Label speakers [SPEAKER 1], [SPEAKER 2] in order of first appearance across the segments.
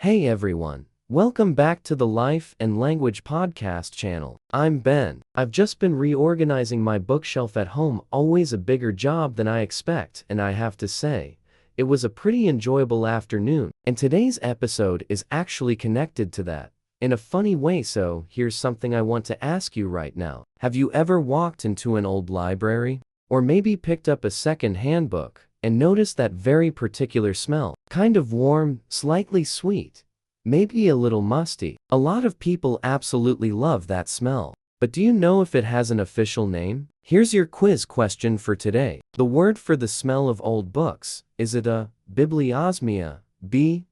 [SPEAKER 1] Hey everyone, welcome back to the Life and Language podcast channel. I'm Ben. I've just been reorganizing my bookshelf at home, always a bigger job than I expect, and I have to say, it was a pretty enjoyable afternoon, and today's episode is actually connected to that, in a funny way. So here's something I want to ask you right now. Have you ever walked into an old library? Or maybe picked up a second-hand book and noticed that very particular smell? Kind of warm, slightly sweet, maybe a little musty. A lot of people absolutely love that smell. But do you know if it has an official name? Here's your quiz question for today. The word for the smell of old books, is it A, bibliosmia, B,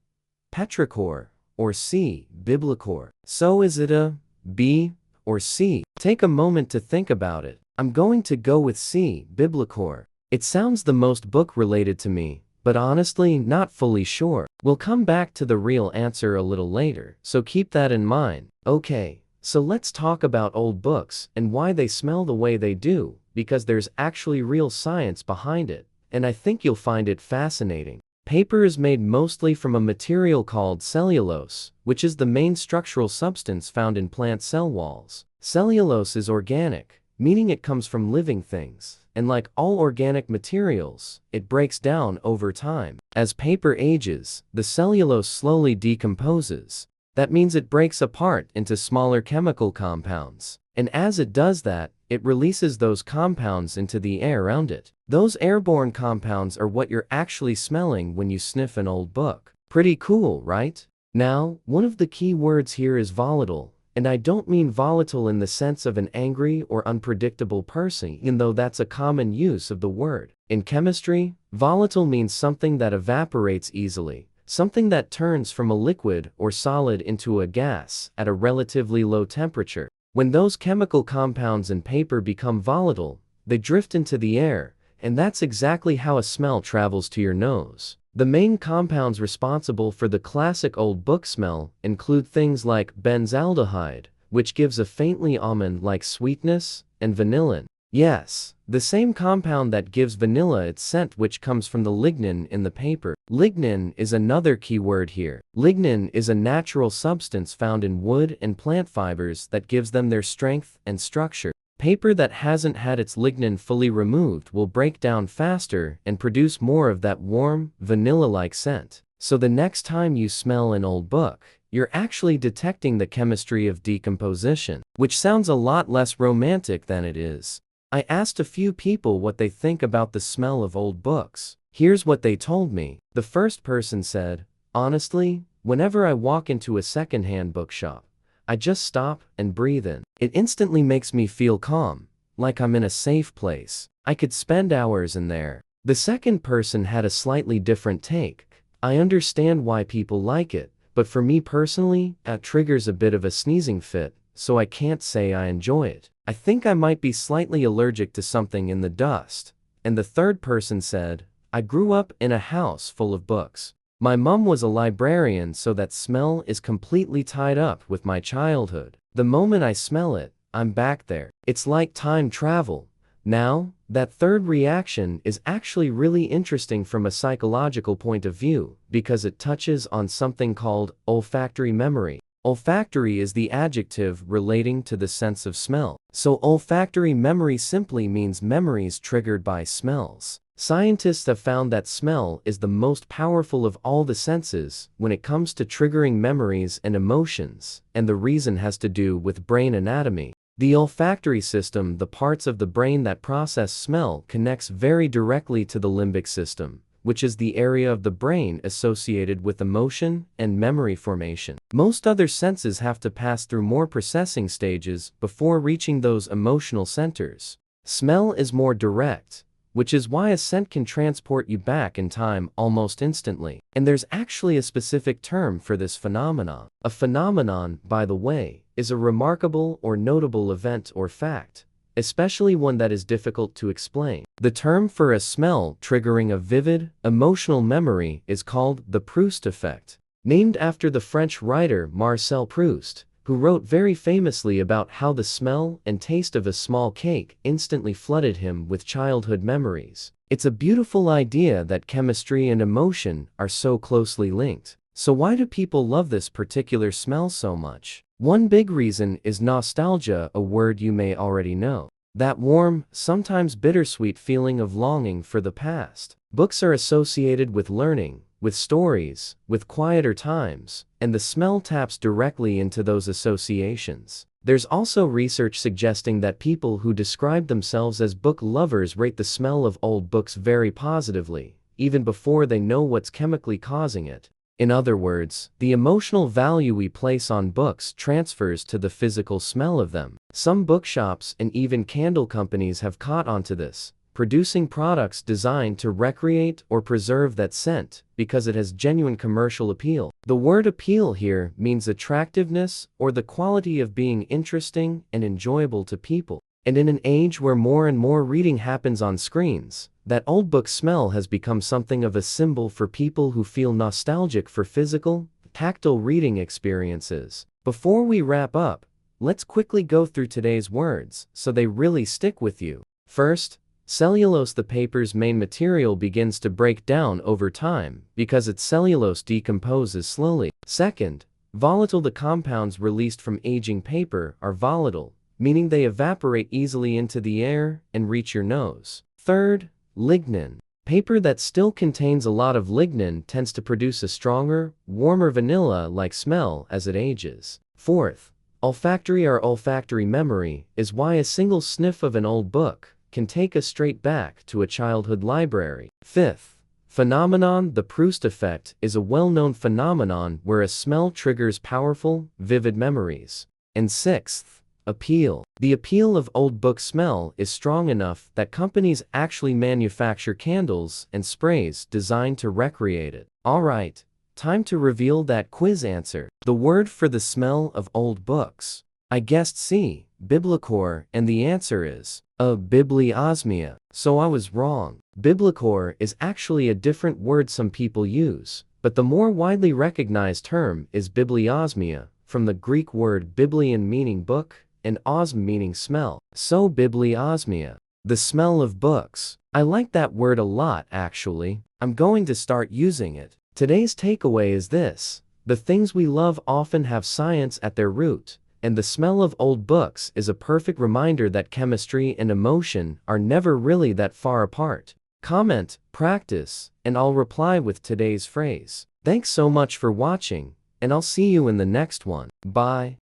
[SPEAKER 1] petrichor, or C, biblichor? So is it A, B, or C? Take a moment to think about it. I'm going to go with C, biblichor. It sounds the most book-related to me, but honestly, not fully sure. We'll come back to the real answer a little later, so keep that in mind. Okay, so let's talk about old books and why they smell the way they do, because there's actually real science behind it, and I think you'll find it fascinating. Paper is made mostly from a material called cellulose, which is the main structural substance found in plant cell walls. Cellulose is organic, meaning it comes from living things. And like all organic materials, it breaks down over time. As paper ages, the cellulose slowly decomposes. That means it breaks apart into smaller chemical compounds. And as it does that, it releases those compounds into the air around it. Those airborne compounds are what you're actually smelling when you sniff an old book. Pretty cool, right? Now, one of the key words here is volatile. And I don't mean volatile in the sense of an angry or unpredictable person, even though that's a common use of the word. In chemistry, volatile means something that evaporates easily, something that turns from a liquid or solid into a gas at a relatively low temperature. When those chemical compounds in paper become volatile, they drift into the air, and that's exactly how a smell travels to your nose. The main compounds responsible for the classic old book smell include things like benzaldehyde, which gives a faintly almond-like sweetness, and vanillin. Yes, the same compound that gives vanilla its scent, which comes from the lignin in the paper. Lignin is another key word here. Lignin is a natural substance found in wood and plant fibers that gives them their strength and structure. Paper that hasn't had its lignin fully removed will break down faster and produce more of that warm, vanilla-like scent. So the next time you smell an old book, you're actually detecting the chemistry of decomposition, which sounds a lot less romantic than it is. I asked a few people what they think about the smell of old books. Here's what they told me. The first person said, "Honestly, whenever I walk into a secondhand bookshop, I just stop and breathe in. It instantly makes me feel calm, like I'm in a safe place. I could spend hours in there." The second person had a slightly different take. "I understand why people like it, but for me personally, it triggers a bit of a sneezing fit, so I can't say I enjoy it. I think I might be slightly allergic to something in the dust." And the third person said, "I grew up in a house full of books. My mom was a librarian, so that smell is completely tied up with my childhood. The moment I smell it, I'm back there. It's like time travel." Now, that third reaction is actually really interesting from a psychological point of view, because it touches on something called olfactory memory. Olfactory is the adjective relating to the sense of smell. So olfactory memory simply means memories triggered by smells. Scientists have found that smell is the most powerful of all the senses when it comes to triggering memories and emotions, and the reason has to do with brain anatomy. The olfactory system, the parts of the brain that process smell, connects very directly to the limbic system, which is the area of the brain associated with emotion and memory formation. Most other senses have to pass through more processing stages before reaching those emotional centers. Smell is more direct, which is why a scent can transport you back in time almost instantly. And there's actually a specific term for this phenomenon. A phenomenon, by the way, is a remarkable or notable event or fact, especially one that is difficult to explain. The term for a smell triggering a vivid, emotional memory is called the Proust effect, named after the French writer Marcel Proust, who wrote very famously about how the smell and taste of a small cake instantly flooded him with childhood memories. It's a beautiful idea that chemistry and emotion are so closely linked. So why do people love this particular smell so much? One big reason is nostalgia, a word you may already know. That warm, sometimes bittersweet feeling of longing for the past. Books are associated with learning, with stories, with quieter times, and the smell taps directly into those associations. There's also research suggesting that people who describe themselves as book lovers rate the smell of old books very positively, even before they know what's chemically causing it. In other words, the emotional value we place on books transfers to the physical smell of them. Some bookshops and even candle companies have caught on to this, producing products designed to recreate or preserve that scent because it has genuine commercial appeal. The word appeal here means attractiveness or the quality of being interesting and enjoyable to people. And in an age where more and more reading happens on screens, that old book smell has become something of a symbol for people who feel nostalgic for physical, tactile reading experiences. Before we wrap up, let's quickly go through today's words so they really stick with you. First, cellulose. The paper's main material begins to break down over time because its cellulose decomposes slowly. Second, volatile. The compounds released from aging paper are volatile, meaning they evaporate easily into the air and reach your nose. Third, lignin. Paper that still contains a lot of lignin tends to produce a stronger, warmer vanilla-like smell as it ages. Fourth, olfactory. Our olfactory memory is why a single sniff of an old book can take us straight back to a childhood library. Fifth, phenomenon. The Proust effect is a well-known phenomenon where a smell triggers powerful, vivid memories. And sixth, appeal. The appeal of old book smell is strong enough that companies actually manufacture candles and sprays designed to recreate it. Alright, time to reveal that quiz answer. The word for the smell of old books. I guessed C, 𝒏𝒄𝒅, and the answer is 𝒏𝒊𝒆𝒏𝒄𝒅. So I was wrong. 𝒏𝒄𝒅 is actually a different word some people use, but the more widely recognized term is 𝒏𝒊𝒆𝒏𝒄𝒅, from the Greek word biblion meaning book, and osm meaning smell. So 𝒏𝒊𝒆𝒏𝒄𝒅, the smell of books. I like that word a lot actually. I'm going to start using it. Today's takeaway is this: the things we love often have science at their root, and the smell of old books is a perfect reminder that chemistry and emotion are never really that far apart. Comment, practice, and I'll reply with today's phrase. Thanks so much for watching, and I'll see you in the next one. Bye.